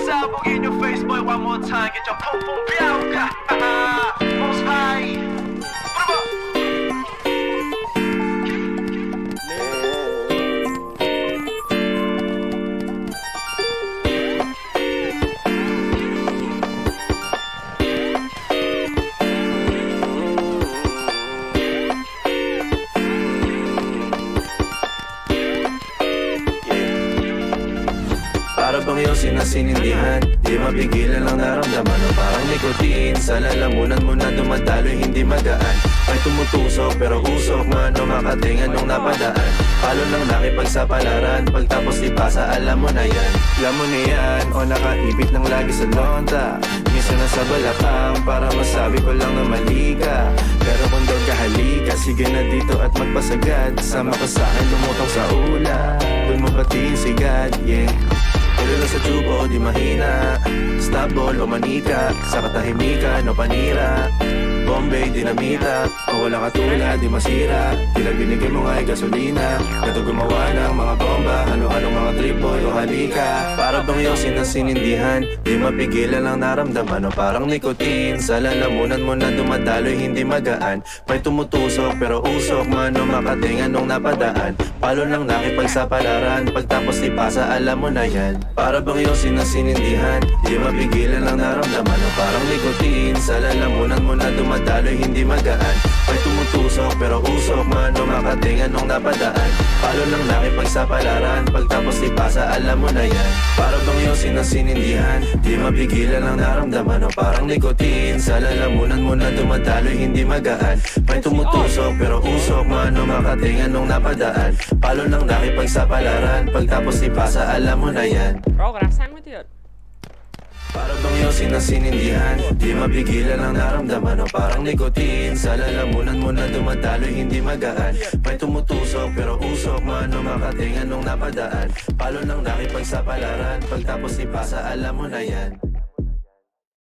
Pasabog in your face, boy, one more time. Get your pum pum biauka. Most high. Para bang yosin na sinindihan, di mapigilan ang naramdaman. O parang nikotin, sa lalamunan mo na dumadaloy, hindi magaan. May tumutusok pero usok man o makatingan nung napadaan. Palo lang nakipagsapalaran, pagtapos di pasa, alam mo na yan. Alam mo na yan, o nakaipit ng lagi sa lonta. Minsan nasa balakang, para masabi ko lang na mali ka. Pero kung doon ka halika, sige na dito at magpasagad. Sama ka sa'kin, lumutong sa ula, doon mo patiin si God, yeah. Ilalo sa tubo o di mahina, stable o manika, sa katahimikan o panira, Bombay, dinamita, o wala katulad, di masira. Tila binigay mo nga'y gasolina, gato gumawa ng mga bomba, halo-halong mga trip boy o halika. Para bang yosin na sinindihan, di mapigilan ang naramdaman. O parang nikotin, sa lalamunan mo na dumadaloy, hindi magaan. May tumutusok pero usok man o makatingan nung napadaan. Palo lang nakipagsapalaran, pagtapos di pasa, alam mo na yan. Para bang yosin na sinindihan, di mapigilan ang naramdaman. O parang nikotin, sa lalamunan mo na dumadaloy, hindi magaan. May tumutusok pero usok man o makatingan nung napadaan. Palo lang nakipagsapalaran, pagtapos di pasa, alam mo na yan. Para bang yosin na sinindihan, di mapigilan ang naramdaman. O parang nikotin, sa lalamunan mo na dumadaloy, hindi magaan. May tumutusok pero usok man o makatingan nung napadaan. Palo lang nakipagsapalaran, pagtapos di pasa, alam mo na yan. Bro, kerasan mo tiyo. Para bang yosin na sinindihan, di mapigilan ang naramdaman. O parang nikotin, sa lalamunan mo na dumadaloy, hindi magaan. May tumutusok pero usok man o makatingan nung napadaan. Palo lang nakipagsapalaran, pagtapos di pasa, alam mo na yan.